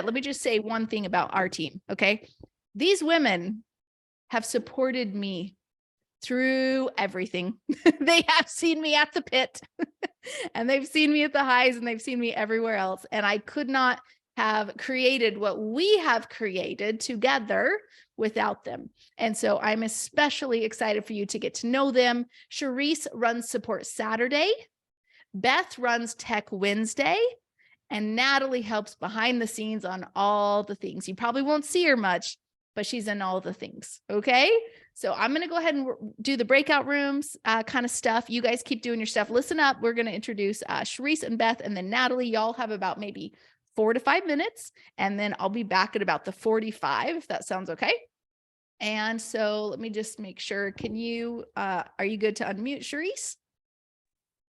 let me just say one thing about our team. Okay. These women have supported me through everything. They have seen me at the pit and they've seen me at the highs and they've seen me everywhere else. And I could not have created what we have created together without them. And so I'm especially excited for you to get to know them. Charisse runs Support Saturday. Beth runs Tech Wednesday. And Natalie helps behind the scenes on all the things. You probably won't see her much, but she's in all the things. Okay. So I'm going to go ahead and do the breakout rooms kind of stuff. You guys keep doing your stuff. Listen up. We're going to introduce Charisse and Beth and then Natalie. Y'all have about maybe 4 to 5 minutes. And then I'll be back at about the 45, if that sounds okay. And so let me just make sure. Can you, are you good to unmute, Charisse?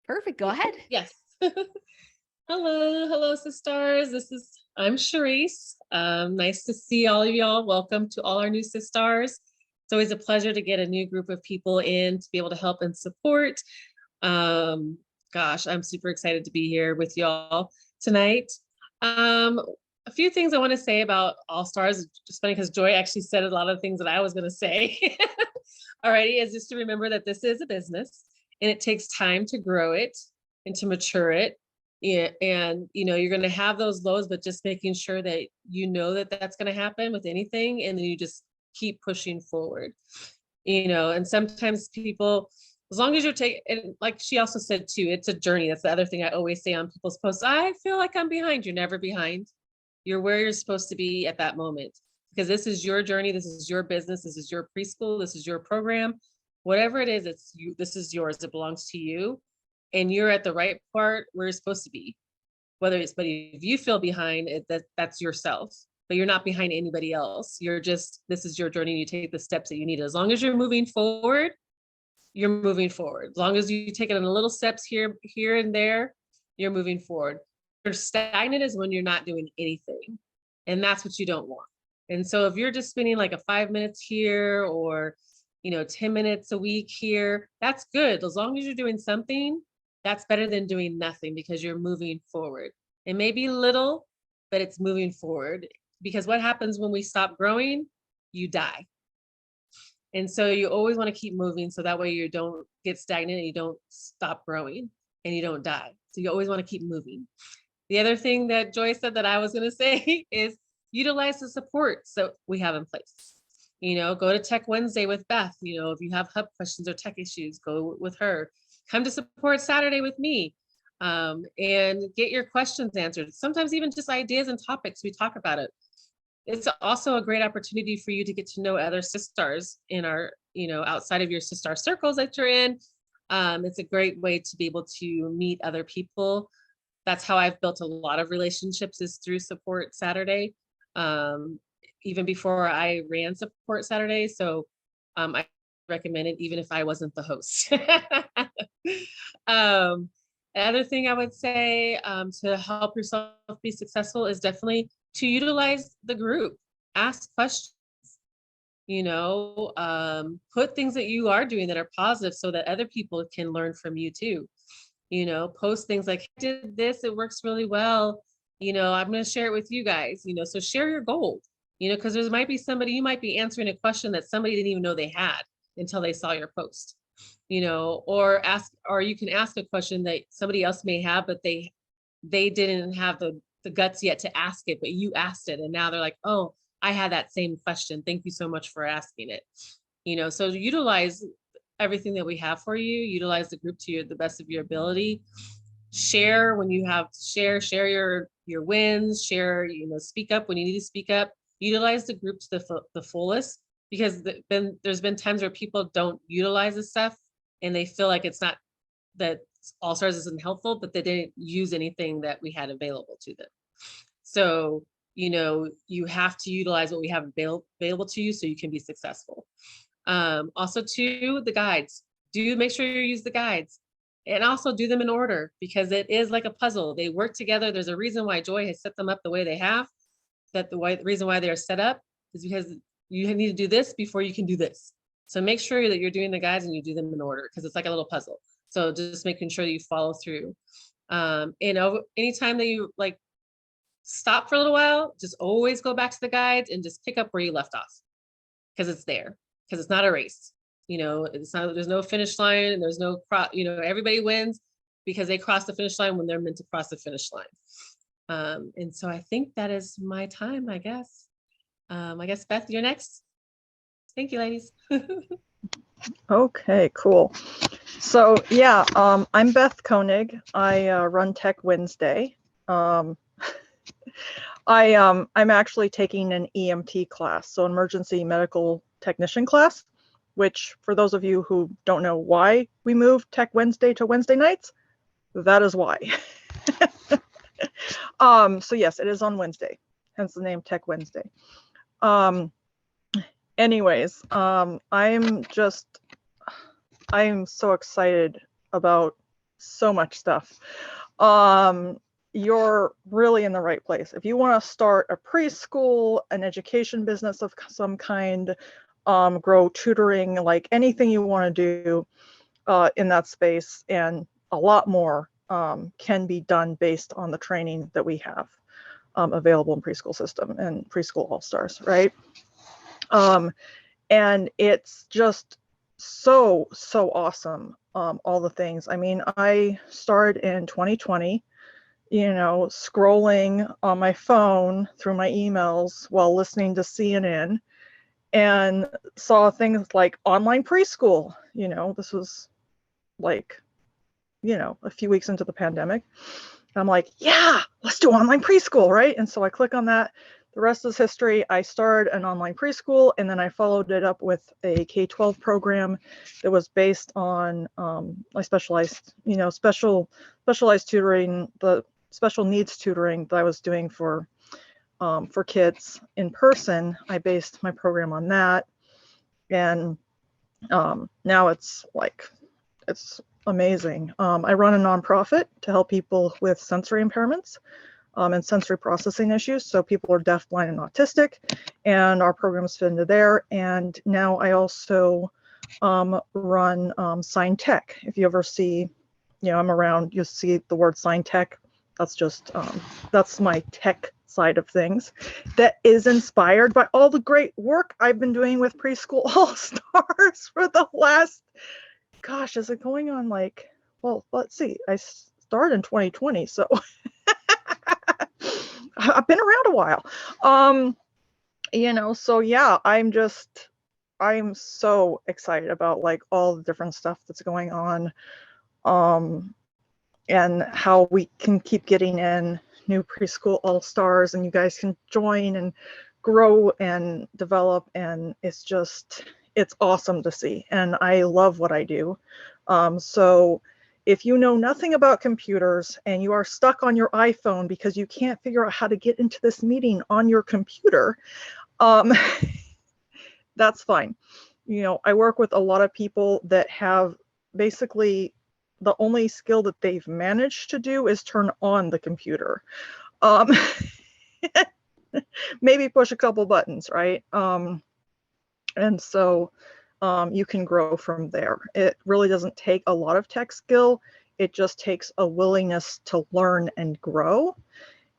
Perfect. Go ahead. Yes. Hello, sisters. I'm Charisse. Nice to see all of y'all. Welcome to all our new sisters. It's always a pleasure to get a new group of people in to be able to help and support. Gosh, I'm super excited to be here with y'all tonight. A few things I want to say about All Stars. It's just funny because Joy actually said a lot of things that I was going to say. Alrighty, is just to remember that this is a business and it takes time to grow it and to mature it. Yeah, and you're going to have those lows, but just making sure that that that's going to happen with anything, and then you just keep pushing forward. And sometimes people, as long as you're taking, and like she also said too, it's a journey. That's the other thing I always say on people's posts. I feel like I'm behind. You're never behind. You're where you're supposed to be at that moment, because this is your journey. This is your business. This is your preschool. This is your program. Whatever it is, it's you. This is yours. It belongs to you. And you're at the right part where you're supposed to be. But if you feel behind it, that's yourself, but you're not behind anybody else. This is your journey. You take the steps that you need. As long as you're moving forward, you're moving forward. As long as you take it in little steps here and there, you're moving forward. You're stagnant is when you're not doing anything. And that's what you don't want. And so if you're just spending like a 5 minutes here or, 10 minutes a week here, that's good. As long as you're doing something, that's better than doing nothing, because you're moving forward. It may be little, but it's moving forward, because what happens when we stop growing? You die. And so you always want to keep moving, so that way you don't get stagnant and you don't stop growing and you don't die. So you always want to keep moving. The other thing that Joy said that I was going to say is utilize the support so we have in place. Go to Tech Wednesday with Beth. If you have hub questions or tech issues, go with her. Come to Support Saturday with me, and get your questions answered. Sometimes even just ideas and topics, we talk about it. It's also a great opportunity for you to get to know other sisters in our, outside of your sister circles that you're in. It's a great way to be able to meet other people. That's how I've built a lot of relationships, is through Support Saturday. Even before I ran Support Saturday. So I recommend it even if I wasn't the host. The other thing I would say to help yourself be successful is definitely to utilize the group. Ask questions, put things that you are doing that are positive so that other people can learn from you too. Post things like, I did this, it works really well. I'm going to share it with you guys, so share your gold, because there might be somebody, you might be answering a question that somebody didn't even know they had until they saw your post, or you can ask a question that somebody else may have, but they didn't have the guts yet to ask it, but you asked it. And now they're like, oh, I had that same question. Thank you so much for asking it. So utilize everything that we have for you, utilize the group to the best of your ability. Share when you have to share your wins, speak up when you need to speak up. Utilize the group to the fullest, because there's been times where people don't utilize this stuff and they feel like it's not, that All Stars isn't helpful, but they didn't use anything that we had available to them. So, you have to utilize what we have available to you so you can be successful. Also too, the guides. Do make sure you use the guides, and also do them in order, because it is like a puzzle. They work together. There's a reason why Joy has set them up the way they have. The reason why they're set up is because you need to do this before you can do this. So make sure that you're doing the guides and you do them in order, because it's like a little puzzle. So just making sure that you follow through. Anytime that you stop for a little while, just always go back to the guides and just pick up where you left off, because it's there, because it's not a race. It's not, there's no finish line, and there's no everybody wins because they cross the finish line when they're meant to cross the finish line. And so I think that is my time, I guess. Beth, you're next. Thank you, ladies. Okay, cool. So yeah, I'm Beth Koenig. I run Tech Wednesday. I'm actually taking an EMT class, so emergency medical technician class, which for those of you who don't know why we moved Tech Wednesday to Wednesday nights, that is why. So yes, it is on Wednesday, hence the name Tech Wednesday. Anyways, I'm so excited about so much stuff. You're really in the right place. If you want to start a preschool, an education business of some kind, grow tutoring, like anything you want to do in that space, and a lot more can be done based on the training that we have available in preschool system and preschool all-stars, right? And it's just so awesome, all the things. I mean, I started in 2020, scrolling on my phone through my emails while listening to CNN, and saw things like online preschool. This was like, a few weeks into the pandemic. I'm like, yeah, let's do online preschool, right? And so I click on that. The rest is history. I started an online preschool, and then I followed it up with a K-12 program that was based on I specialized, specialized tutoring, the special needs tutoring that I was doing for kids in person. I based my program on that, and now it's amazing. I run a nonprofit to help people with sensory impairments and sensory processing issues. So people are deaf, blind, and autistic, and our programs fit into there. And now I also run Sign Tech. If you ever see, I'm around, you'll see the word Sign Tech. That's just, that's my tech side of things that is inspired by all the great work I've been doing with Preschool All-Stars for the last, gosh, is it going on well, let's see, I started in 2020, so I've been around a while. So yeah, I'm so excited about all the different stuff that's going on, and how we can keep getting in new Preschool All-Stars, and you guys can join and grow and develop, and it's awesome to see, and I love what I do. So if you know nothing about computers and you are stuck on your iPhone because you can't figure out how to get into this meeting on your computer, that's fine. I work with a lot of people that have basically the only skill that they've managed to do is turn on the computer. Maybe push a couple buttons, right? And so you can grow from there. It really doesn't take a lot of tech skill. It just takes a willingness to learn and grow.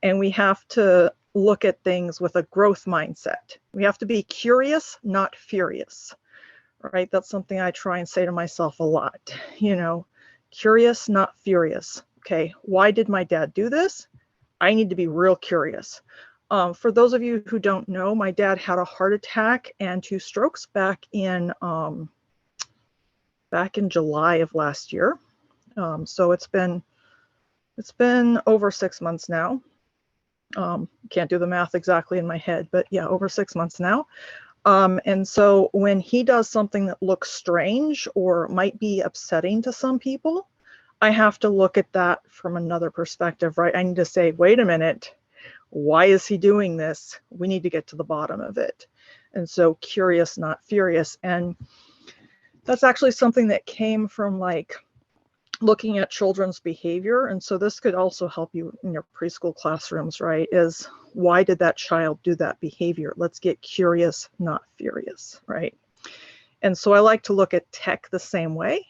And we have to look at things with a growth mindset. We have to be curious, not furious, right? That's something I try and say to myself a lot. Curious, not furious. Okay, why did my dad do this? I need to be real curious. For those of you who don't know, my dad had a heart attack and 2 strokes back in July of last year. So it's been over 6 months now. Can't do the math exactly in my head, but yeah, over 6 months now. And so when he does something that looks strange or might be upsetting to some people, I have to look at that from another perspective, right? I need to say, wait a minute, why is he doing this? We need to get to the bottom of it. And so curious, not furious. And that's actually something that came from looking at children's behavior. And so this could also help you in your preschool classrooms, right? Is why did that child do that behavior? Let's get curious, not furious, right? And so I like to look at tech the same way.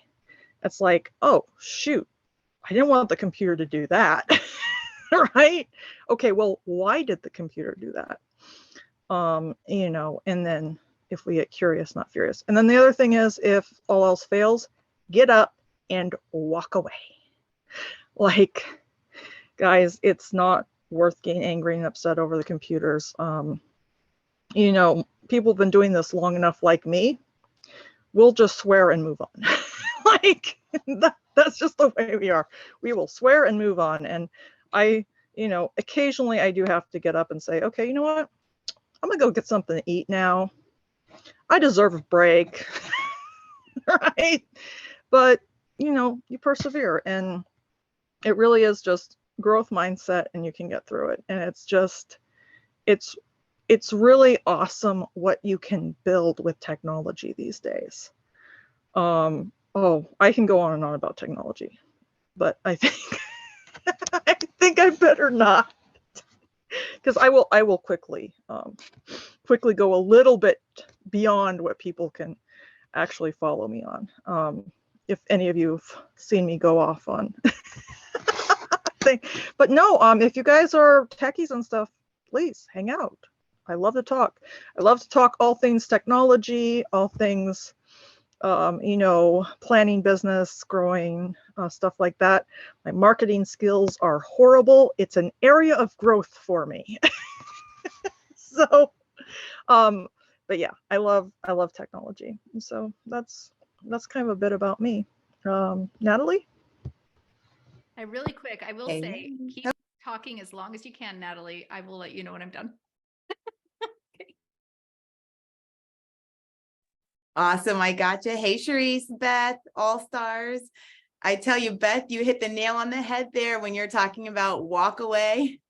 It's like, oh, shoot, I didn't want the computer to do that. right? Okay, well, why did the computer do that? You know, and then if we get curious, not furious. And then the other thing is, if all else fails, get up and walk away. Like, guys, it's not worth getting angry and upset over the computers. You know, people have been doing this long enough, like me. We'll just swear and move on. Like, that's just the way we are. We will swear and move on. And you know, occasionally I do have to get up and say, okay, you know what? I'm gonna go get something to eat now. I deserve a break. Right? But, you know, you persevere, and it really is just growth mindset, and you can get through it. And it's just, it's really awesome what you can build with technology these days. Oh, I can go on and on about technology, but I think I think I better not, because I will quickly go a little bit beyond what people can actually follow me on. If any of you have seen me go off on thing. But no, if you guys are techies and stuff, please hang out. I love to talk. I love to talk all things technology, all things, you know, planning business, growing, stuff like that. My marketing skills are horrible. It's an area of growth for me. So, but yeah, I love technology. And so that's kind of a bit about me. Natalie? Really quick, I will Okay. say, keep talking as long as you can, Natalie. I will let you know when I'm done. Awesome. I got you. Hey, Charisse, Beth, all stars. I tell you, Beth, you hit the nail on the head there when you're talking about walk away.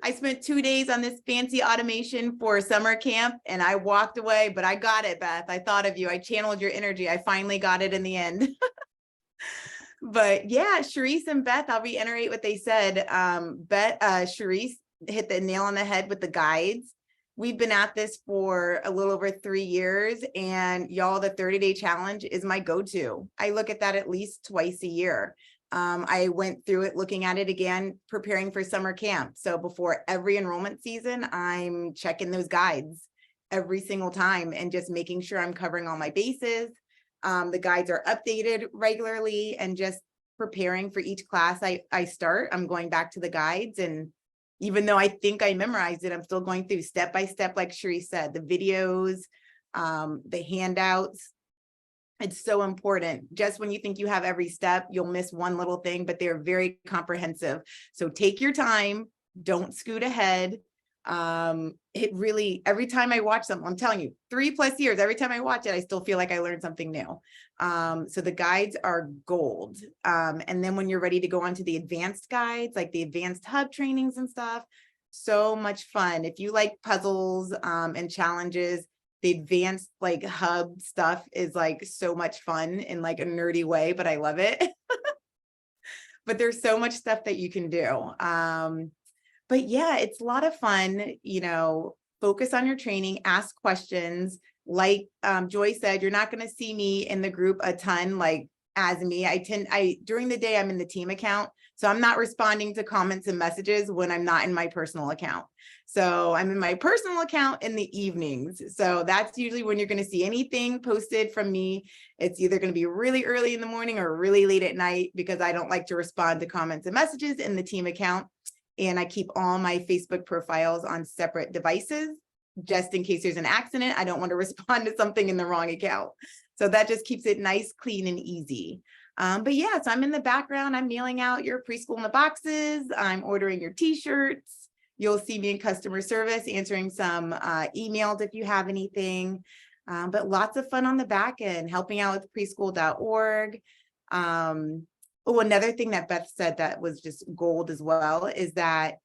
I spent 2 days on this fancy automation for summer camp and I walked away, but I got it, Beth. I thought of you. I channeled your energy. I finally got it in the end. But yeah, Charisse and Beth, I'll reiterate what they said. Charisse hit the nail on the head with the guides. We've been at this for a little over 3 years, and y'all, the 30-day challenge is my go-to. I look at that at least twice a year. I went through it, looking at it again, preparing for summer camp. So before every enrollment season, I'm checking those guides every single time and just making sure I'm covering all my bases. The guides are updated regularly, and just preparing for each class I start, I'm going back to the guides. And even though I think I memorized it, I'm still going through step by step, like Charisse said, the videos, the handouts. It's so important. Just when you think you have every step, you'll miss one little thing, but they're very comprehensive. So take your time, don't scoot ahead. It really, every time I watch something, I'm telling you, 3+ years, every time I watch it, I still feel like I learned something new. So the guides are gold. And then when you're ready to go on to the advanced guides, like the advanced hub trainings and stuff, so much fun. If you like puzzles, and challenges, the advanced like hub stuff is like so much fun in like a nerdy way, but I love it. But there's so much stuff that you can do. But yeah, it's a lot of fun, you know, focus on your training, ask questions. Like Joy said, you're not going to see me in the group a ton, like as me. During the day, I'm in the team account. So I'm not responding to comments and messages when I'm not in my personal account. So I'm in my personal account in the evenings. So that's usually when you're going to see anything posted from me. It's either going to be really early in the morning or really late at night, because I don't like to respond to comments and messages in the team account. And I keep all my Facebook profiles on separate devices, just in case there's an accident. I don't want to respond to something in the wrong account. So that just keeps it nice, clean, and easy. But yeah, so I'm in the background. I'm mailing out your preschool in the boxes. I'm ordering your t-shirts. You'll see me in customer service, answering some emails if you have anything. But lots of fun on the back end, helping out with preschool.org. Oh, another thing that Beth said that was just gold as well is that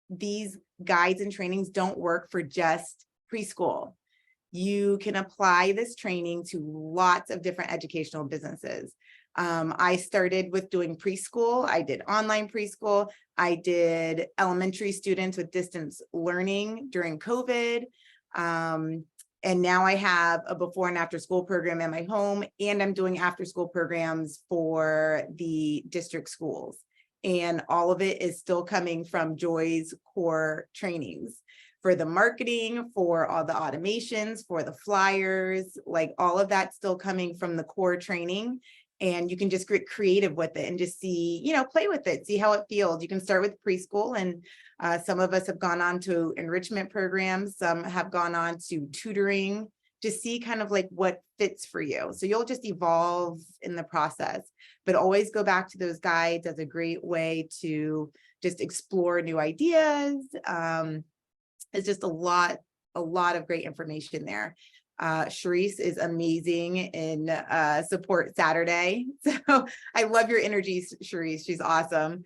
these guides and trainings don't work for just preschool. You can apply this training to lots of different educational businesses. I started with doing preschool. I did online preschool. I did elementary students with distance learning during COVID. And now I have a before and after school program in my home, and I'm doing after school programs for the district schools. And all of it is still coming from Joy's core trainings for the marketing, for all the automations, for the flyers, like all of that still coming from the core training. And you can just get creative with it and just see, you know, play with it, see how it feels. You can start with preschool, and some of us have gone on to enrichment programs. Some have gone on to tutoring to see kind of like what fits for you. So you'll just evolve in the process, but always go back to those guides as a great way to just explore new ideas. It's just a lot of great information there. Charisse is amazing in support Saturday. So I love your energy, Charisse. She's awesome.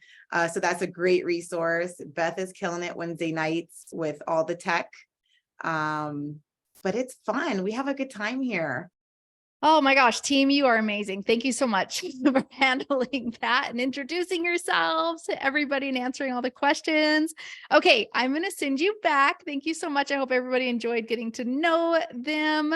So that's a great resource. Beth is killing it Wednesday nights with all the tech. But it's fun. We have a good time here. Oh my gosh, team, you are amazing. Thank you so much for handling that and introducing yourselves to everybody and answering all the questions. Okay, I'm going to send you back. Thank you so much. I hope everybody enjoyed getting to know them.